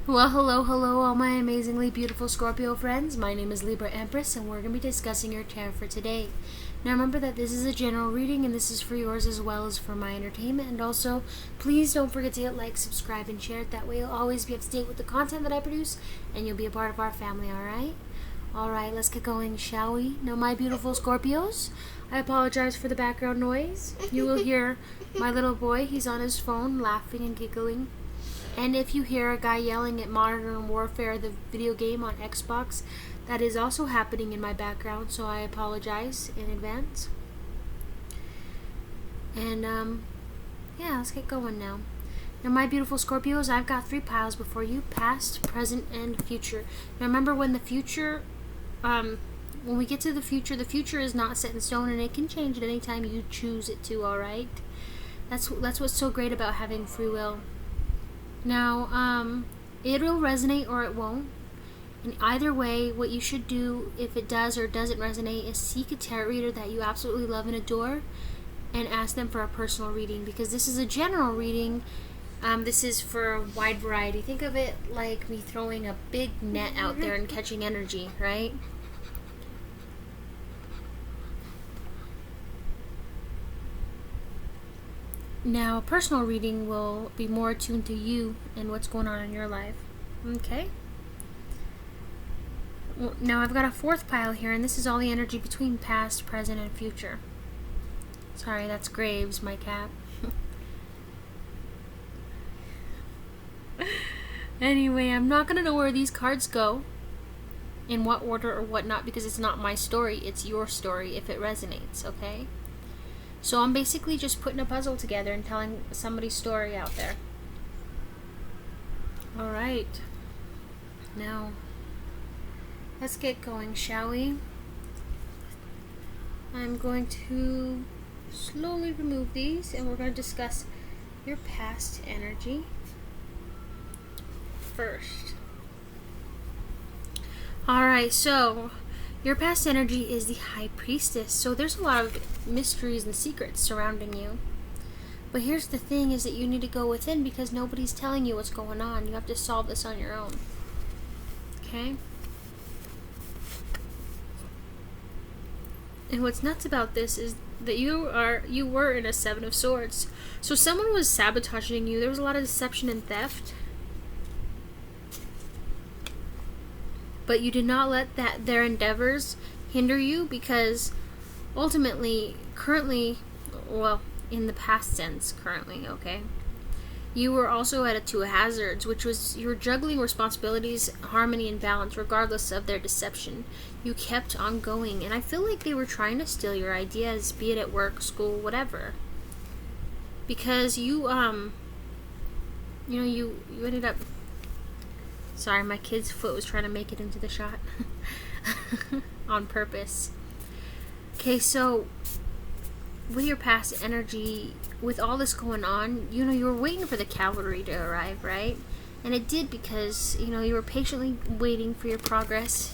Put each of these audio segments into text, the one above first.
Well, hello, all my amazingly beautiful Scorpio friends. My name is Libra Empress, and we're going to be discussing your tarot for today. Now, remember that this is a general reading, and this is for yours as well as for my entertainment. And also, please don't forget to hit like, subscribe, and share it. That way, you'll always be up to date with the content that I produce, and you'll be a part of our family, alright? Alright, let's get going, shall we? Now, my beautiful Scorpios, I apologize for the background noise. You will hear my little boy. He's on his phone, laughing and giggling. And if you hear a guy yelling at Modern Warfare, the video game on Xbox, that is also happening in my background, so I apologize in advance. And, yeah, let's get going now. Now, my beautiful Scorpios, I've got 3 piles before you, past, present, and future. Now, remember when the future, when we get to the future is not set in stone, and it can change at any time you choose it to, alright? That's what's so great about having free will. Now, it'll resonate or it won't. And either way, what you should do, if it does or doesn't resonate, is seek a tarot reader that you absolutely love and adore and ask them for a personal reading, because this is a general reading. This is for a wide variety. Think of it like me throwing a big net out there and catching energy, right? Now, a personal reading will be more attuned to you and what's going on in your life. Okay? Well, now, I've got a 4th pile here, and this is all the energy between past, present, and future. Sorry, that's Graves, my cat. Anyway, I'm not going to know where these cards go, in what order or whatnot, because it's not my story. It's your story if it resonates, okay? So I'm basically just putting a puzzle together and telling somebody's story out there. Alright. Now, let's get going, shall we? I'm going to slowly remove these, and we're going to discuss your past energy first. Alright, so your past energy is the High Priestess, so there's a lot of mysteries and secrets surrounding you. But here's the thing, is that you need to go within, because nobody's telling you what's going on. You have to solve this on your own. Okay? And what's nuts about this is that you were in a 7 of Swords. So someone was sabotaging you. There was a lot of deception and theft. But you did not let their endeavors hinder you, because ultimately, currently, well, in the past tense, currently, okay, you were also at a 2 of Hazards, which was you were juggling responsibilities, harmony, and balance, regardless of their deception. You kept on going, and I feel like they were trying to steal your ideas, be it at work, school, whatever. Because you ended up... Sorry, my kid's foot was trying to make it into the shot. On purpose. Okay, so with your past energy, with all this going on, you were waiting for the cavalry to arrive, right? And it did, because, you were patiently waiting for your progress.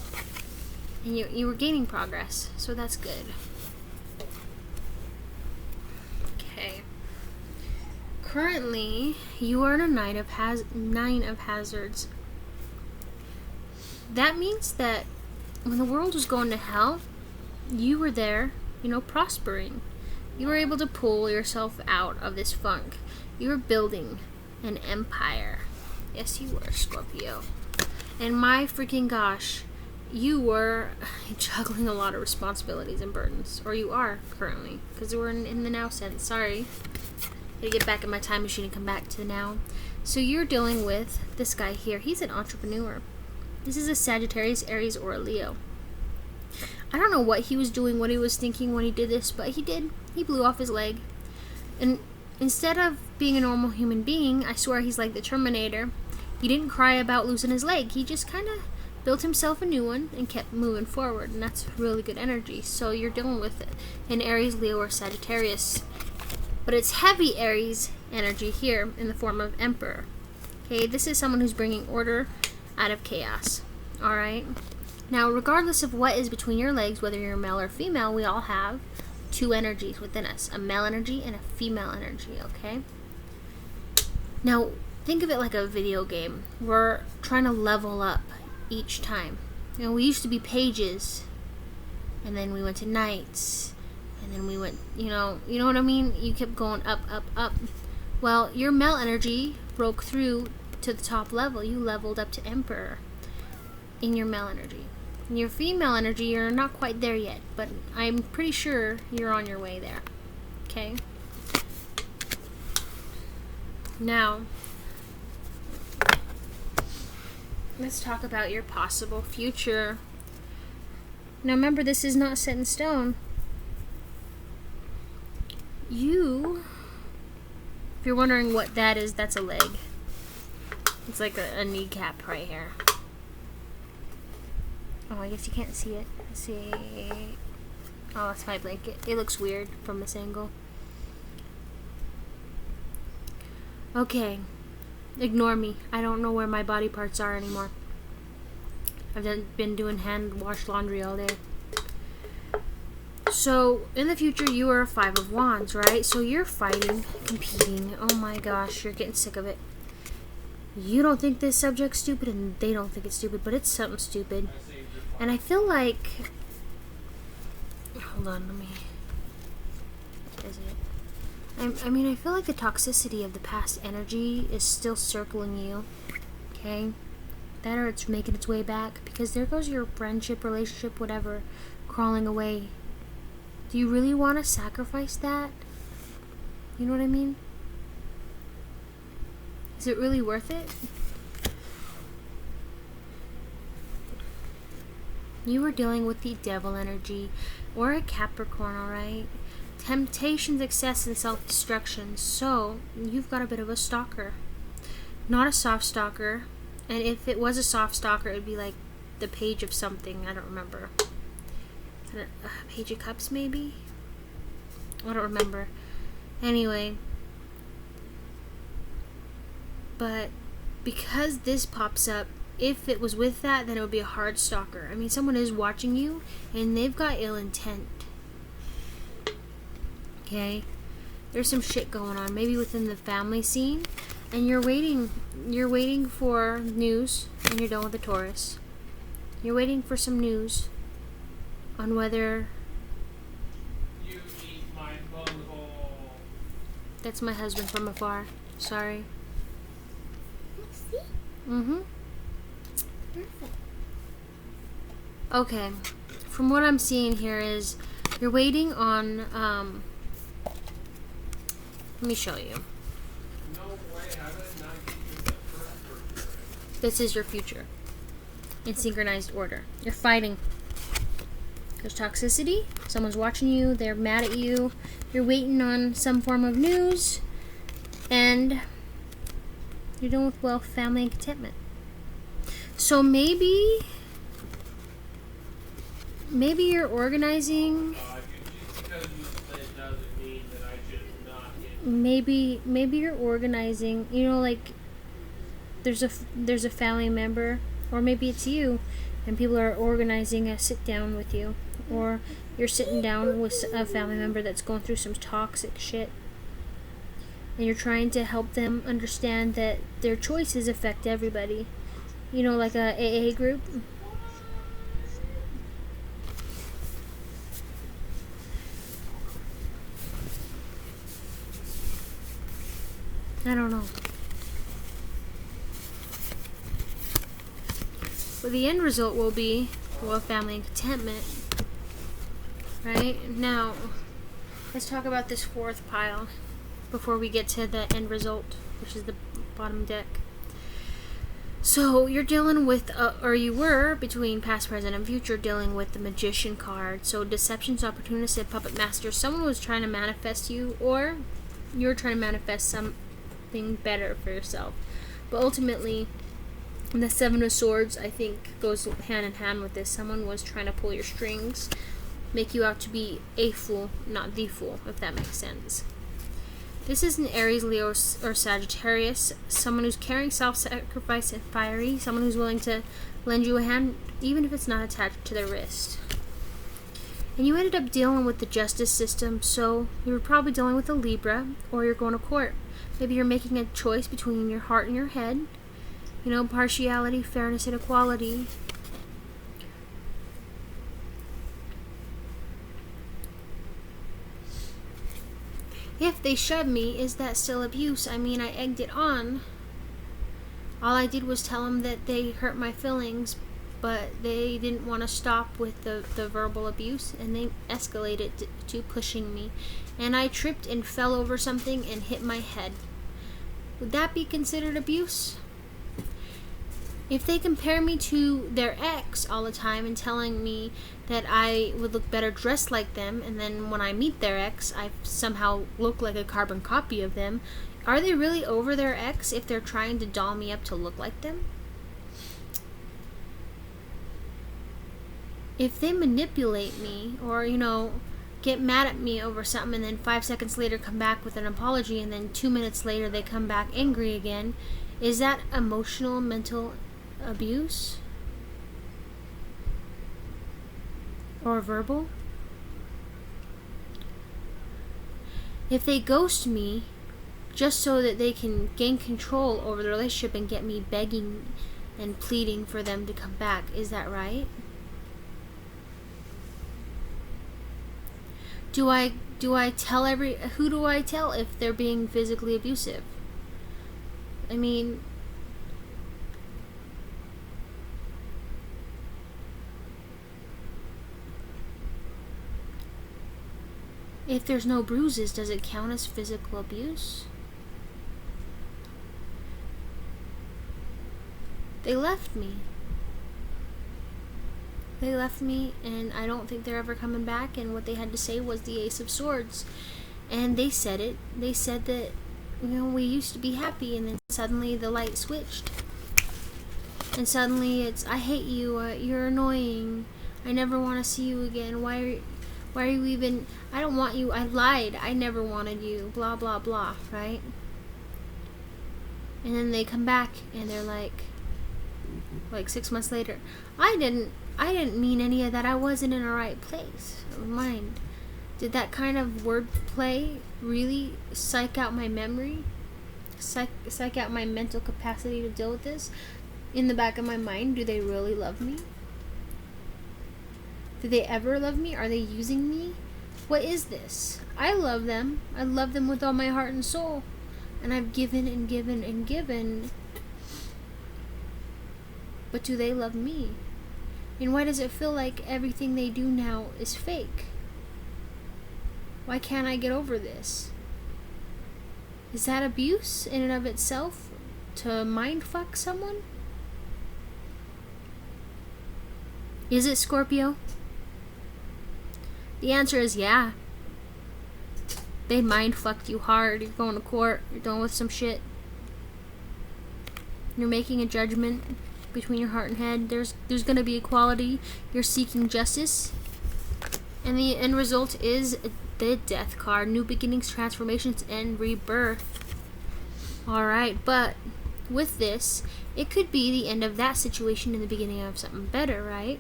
And you were gaining progress, so that's good. Okay. Currently, you are in a 9 of Hazards. That means that when the world was going to hell, you were there, prospering. You were able to pull yourself out of this funk. You were building an empire. Yes, you were, Scorpio. And my freaking gosh, you were juggling a lot of responsibilities and burdens. Or you are, currently. Because we're in the now sense. Sorry. Gotta get back in my time machine and come back to the now. So you're dealing with this guy here. He's an entrepreneur. This is a Sagittarius, Aries, or a Leo. I don't know what he was doing, what he was thinking when he did this, but he did. He blew off his leg. And instead of being a normal human being, I swear he's like the Terminator. He didn't cry about losing his leg. He just kind of built himself a new one and kept moving forward. And that's really good energy. So you're dealing with an Aries, Leo, or Sagittarius. But it's heavy Aries energy here in the form of Emperor. Okay, this is someone who's bringing order out of chaos. Alright? Now, regardless of what is between your legs, whether you're male or female, we all have 2 energies within us. A male energy and a female energy, okay? Now, think of it like a video game. We're trying to level up each time. You know, we used to be pages, and then we went to knights, and then we went, you know what I mean? You kept going up, up, up. Well, your male energy broke through to the top level. You leveled up to emperor in your male energy. In your female energy, you're not quite there yet, but I'm pretty sure you're on your way there. Okay? Now, let's talk about your possible future. Now remember, this is not set in stone. If you're wondering what that is, that's a leg. It's like a kneecap right here. Oh, I guess you can't see it. Let's see. Oh, that's my blanket. It looks weird from this angle. Okay. Ignore me. I don't know where my body parts are anymore. I've been doing hand wash laundry all day. So, in the future, you are a 5 of Wands, right? So you're fighting, competing. Oh my gosh, you're getting sick of it. You don't think this subject's stupid, and they don't think it's stupid, but it's something stupid. And I feel like... Hold on, let me... What is it? I mean, I feel like the toxicity of the past energy is still circling you. Okay? That or it's making its way back. Because there goes your friendship, relationship, whatever, crawling away. Do you really want to sacrifice that? You know what I mean? Is it really worth it? You are dealing with the devil energy or a Capricorn, alright? Temptations, excess, and self-destruction. So, you've got a bit of a stalker. Not a soft stalker. And if it was a soft stalker, it would be like the page of something. I don't remember. Page of Cups, maybe? I don't remember. Anyway. But because this pops up, if it was with that, then it would be a hard stalker. I mean, someone is watching you, and they've got ill intent. Okay? There's some shit going on, maybe within the family scene, and you're waiting for news, and you're done with the Taurus. You're waiting for some news on whether... You eat my bunghole. That's my husband from afar. Sorry. See? Mm-hmm. Perfect. Okay. From what I'm seeing here is you're waiting on, let me show you. No way, how did I not get you that correct? This is your future. In synchronized order. You're fighting. There's toxicity. Someone's watching you. They're mad at you. You're waiting on some form of news. And you're dealing with wealth, family, and contentment. So maybe you're organizing. Just because you said it doesn't mean that I should not get... Maybe you're organizing. You know, like there's a family member, or maybe it's you, and people are organizing a sit down with you, or you're sitting down with a family member that's going through some toxic shit, and you're trying to help them understand that their choices affect everybody. You know, like a AA group. I don't know. But the end result will be wealth, family, and contentment. Right? Now, let's talk about this fourth pile before we get to the end result, which is the bottom deck. So, you're dealing with, or you were, between past, present, and future, dealing with the Magician card. So, deceptions, opportunists, and puppet master. Someone was trying to manifest you, or you're trying to manifest something better for yourself. But ultimately, the Seven of Swords, I think, goes hand in hand with this. Someone was trying to pull your strings, make you out to be a fool, not the fool, if that makes sense. This is an Aries, Leo, or Sagittarius. Someone who's caring, self-sacrifice, and fiery. Someone who's willing to lend you a hand, even if it's not attached to their wrist. And you ended up dealing with the justice system, so you were probably dealing with a Libra, or you're going to court. Maybe you're making a choice between your heart and your head. You know, partiality, fairness, and equality. If they shoved me, is that still abuse? I mean, I egged it on. All I did was tell them that they hurt my feelings, but they didn't want to stop with the verbal abuse, and they escalated to pushing me. And I tripped and fell over something and hit my head. Would that be considered abuse? If they compare me to their ex all the time and telling me that I would look better dressed like them, and then when I meet their ex, I somehow look like a carbon copy of them, are they really over their ex if they're trying to doll me up to look like them? If they manipulate me or, get mad at me over something and then 5 seconds later come back with an apology and then 2 minutes later they come back angry again, is that emotional, mental abuse? Or verbal? If they ghost me just so that they can gain control over the relationship and get me begging and pleading for them to come back, is that right? Do I tell who do I tell if they're being physically abusive? I mean, if there's no bruises, does it count as physical abuse? They left me. They left me, and I don't think they're ever coming back, and what they had to say was the Ace of Swords. And they said it. They said that, we used to be happy, and then suddenly the light switched. And suddenly it's, I hate you, you're annoying, I never want to see you again, why are you even, I don't want you, I lied, I never wanted you, blah blah blah, right? And then they come back, and they're like 6 months later, I didn't mean any of that, I wasn't in a right place of mind. Did that kind of wordplay really psych out my memory? Psych out my mental capacity to deal with this? In the back of my mind, do they really love me? Do they ever love me? Are they using me? What is this? I love them. I love them with all my heart and soul. And I've given and given and given. But do they love me? And why does it feel like everything they do now is fake? Why can't I get over this? Is that abuse in and of itself? To mind fuck someone? Is it, Scorpio? The answer is yeah. They mind fucked you hard. You're going to court. You're dealing with some shit. You're making a judgment between your heart and head. There's gonna be equality. You're seeking justice. And the end result is the Death card. New beginnings, transformations, and rebirth. Alright, but with this, it could be the end of that situation and the beginning of something better, right?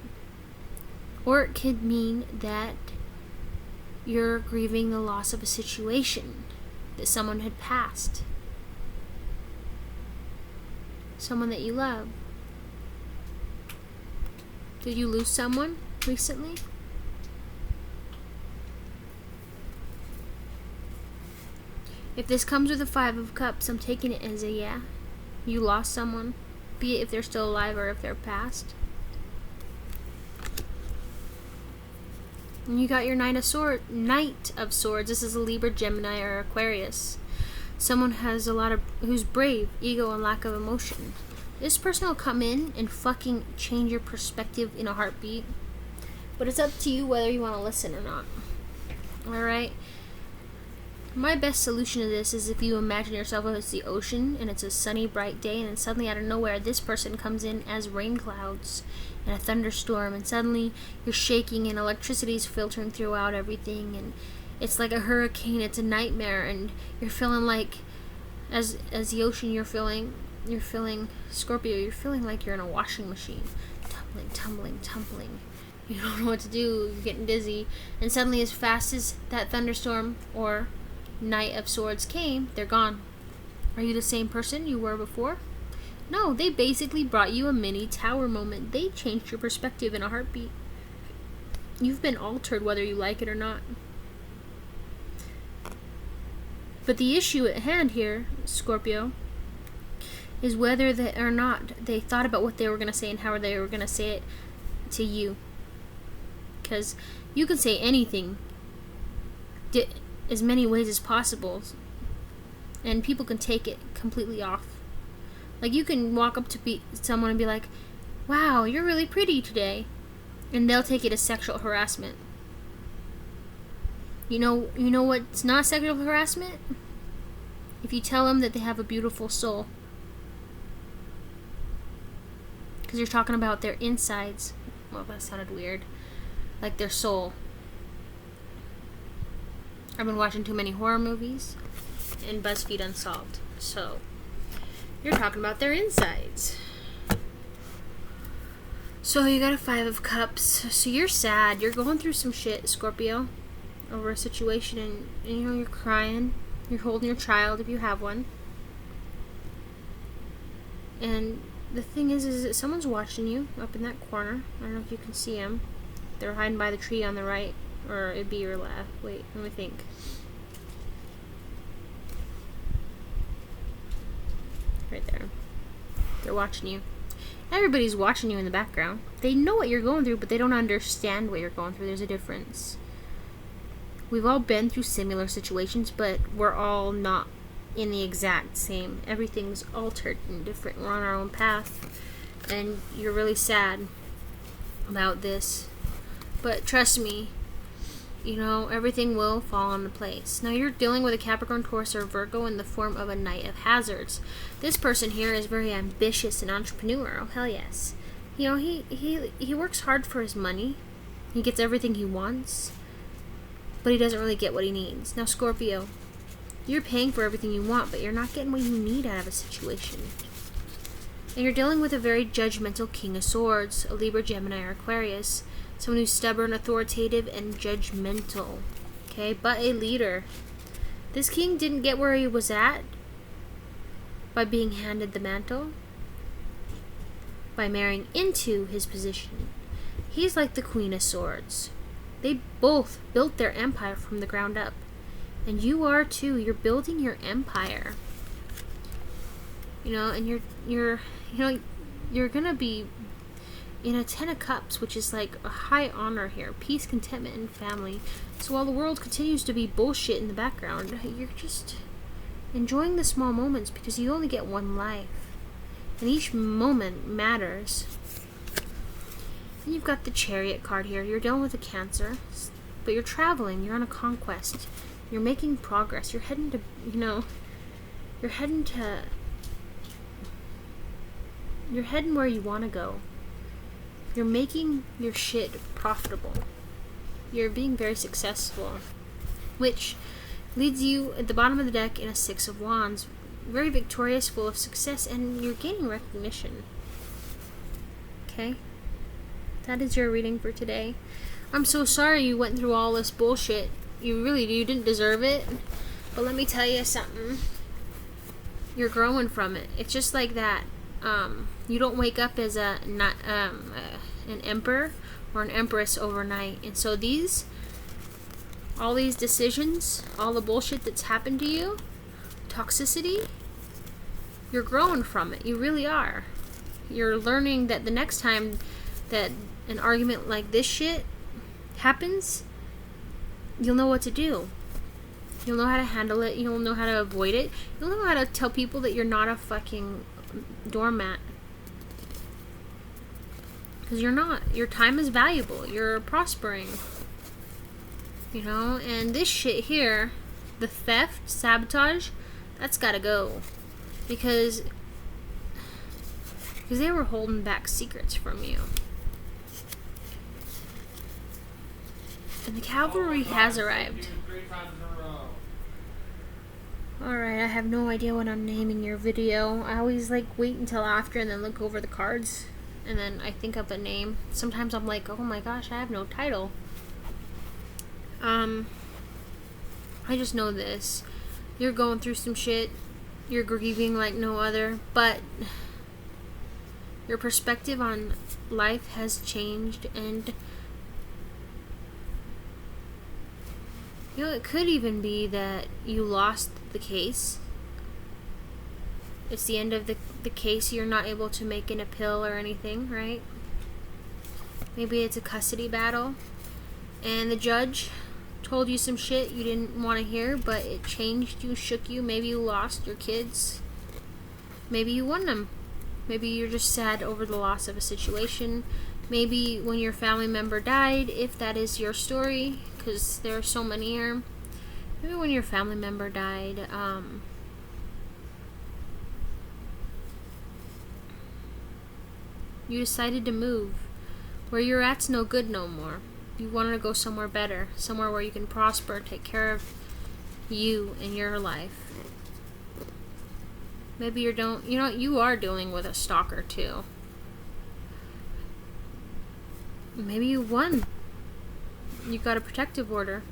Or it could mean that you're grieving the loss of a situation that someone had passed. Someone that you love. Did you lose someone recently? If this comes with a 5 of Cups, I'm taking it as a yeah. You lost someone, be it if they're still alive or if they're passed. And you got your Knight of Swords. This is a Libra, Gemini, or Aquarius. Someone who's brave, ego, and lack of emotion. This person will come in and fucking change your perspective in a heartbeat. But it's up to you whether you want to listen or not. Alright? My best solution to this is if you imagine yourself as the ocean and it's a sunny, bright day, and then suddenly out of nowhere this person comes in as rain clouds and a thunderstorm, and suddenly you're shaking and electricity's filtering throughout everything, and it's like a hurricane, it's a nightmare, and you're feeling like, as the ocean, you're feeling Scorpio, you're feeling like you're in a washing machine, tumbling. You don't know what to do. You're getting dizzy. And suddenly, as fast as that thunderstorm or Knight of Swords came, they're gone. Are you the same person you were before? No, they basically brought you a mini tower moment. They changed your perspective in a heartbeat. You've been altered whether you like it or not. But the issue at hand here, Scorpio, is whether or not they thought about what they were going to say and how they were going to say it to you. Because you can say anything as many ways as possible, and people can take it completely off. Like, you can walk up to someone and be like, wow, you're really pretty today. And they'll take it as sexual harassment. You know what's not sexual harassment? If you tell them that they have a beautiful soul. Because you're talking about their insides. Well, that sounded weird. Like their soul. I've been watching too many horror movies and BuzzFeed Unsolved. So, you're talking about their insides. So, you got a 5 of Cups. So, you're sad. You're going through some shit, Scorpio, over a situation, and you're crying. You're holding your child if you have one. And the thing is that someone's watching you up in that corner. I don't know if you can see them. They're hiding by the tree on the right, or it'd be your left. Wait, let me think. Right there. They're watching you. Everybody's watching you in the background. They know what you're going through, but they don't understand what you're going through. There's a difference. We've all been through similar situations, but we're all not in the exact same. Everything's altered and different. We're on our own path. And you're really sad about this. But trust me, everything will fall into place. Now, you're dealing with a Capricorn, Taurus, or Virgo in the form of a Knight of Hazards. This person here is very ambitious and entrepreneurial. Hell yes. He works hard for his money. He gets everything he wants. But he doesn't really get what he needs. Now, Scorpio, you're paying for everything you want, but you're not getting what you need out of a situation. And you're dealing with a very judgmental King of Swords, a Libra, Gemini, or Aquarius. Someone who's stubborn, authoritative, and judgmental. Okay, but a leader. This king didn't get where he was at by being handed the mantle, by marrying into his position. He's like the Queen of Swords. They both built their empire from the ground up. And you are too. You're building your empire. And you're gonna be in a 10 of Cups, which is like a high honor here. Peace, contentment, and family. So while the world continues to be bullshit in the background, you're just enjoying the small moments because you only get one life. And each moment matters. And you've got the Chariot card here. You're dealing with a Cancer, but you're traveling. You're on a conquest. You're making progress. You're heading to, you're heading where you want to go. You're making your shit profitable. You're being very successful, which leads you at the bottom of the deck in a 6 of Wands. Very victorious, full of success, and you're gaining recognition. Okay? That is your reading for today. I'm so sorry you went through all this bullshit. You didn't deserve it. But let me tell you something. You're growing from it. It's just like that. You don't wake up as an emperor or an empress overnight. And so all these decisions, all the bullshit that's happened to you, toxicity, you're growing from it. You really are. You're learning that the next time that an argument like this shit happens, you'll know what to do. You'll know how to handle it. You'll know how to avoid it. You'll know how to tell people that you're not a fucking doormat. Because you're not. Your time is valuable. You're prospering. And this shit here, the theft, sabotage, that's gotta go. Because they were holding back secrets from you. And the cavalry has arrived. Alright, I have no idea what I'm naming your video. I always wait until after and then look over the cards. and then I think of a name. Sometimes I'm like, oh my gosh, I have no title. I just know this. You're going through some shit. You're grieving like no other, but your perspective on life has changed, and you know, it could even be that you lost the case. It's the end of the case. You're not able to make an appeal or anything, right? Maybe it's a custody battle, and the judge told you some shit you didn't want to hear, but it changed you, shook you. Maybe you lost your kids. Maybe you won them. Maybe you're just sad over the loss of a situation. Maybe when your family member died, if that is your story, because there are so many here. Maybe when your family member died, you decided to move. Where you're at's no good no more. You wanted to go somewhere better, somewhere where you can prosper, take care of you and your life. Maybe you know what you are dealing with a stalker too. Maybe you won. You got a protective order,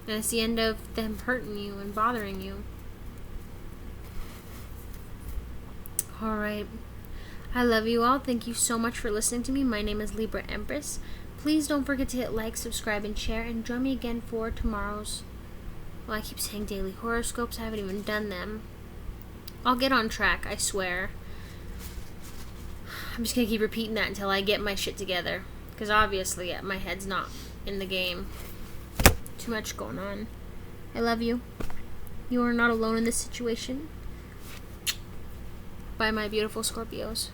and it's the end of them hurting you and bothering you. Alright. I love you all. Thank you so much for listening to me. My name is Libra Empress. Please don't forget to hit like, subscribe, and share, and join me again for tomorrow's, well, I keep saying daily horoscopes. I haven't even done them. I'll get on track, I swear. I'm just gonna keep repeating that until I get my shit together, because obviously my head's not in the game. Too much going on. I love you. You are not alone in this situation. Bye, my beautiful Scorpios.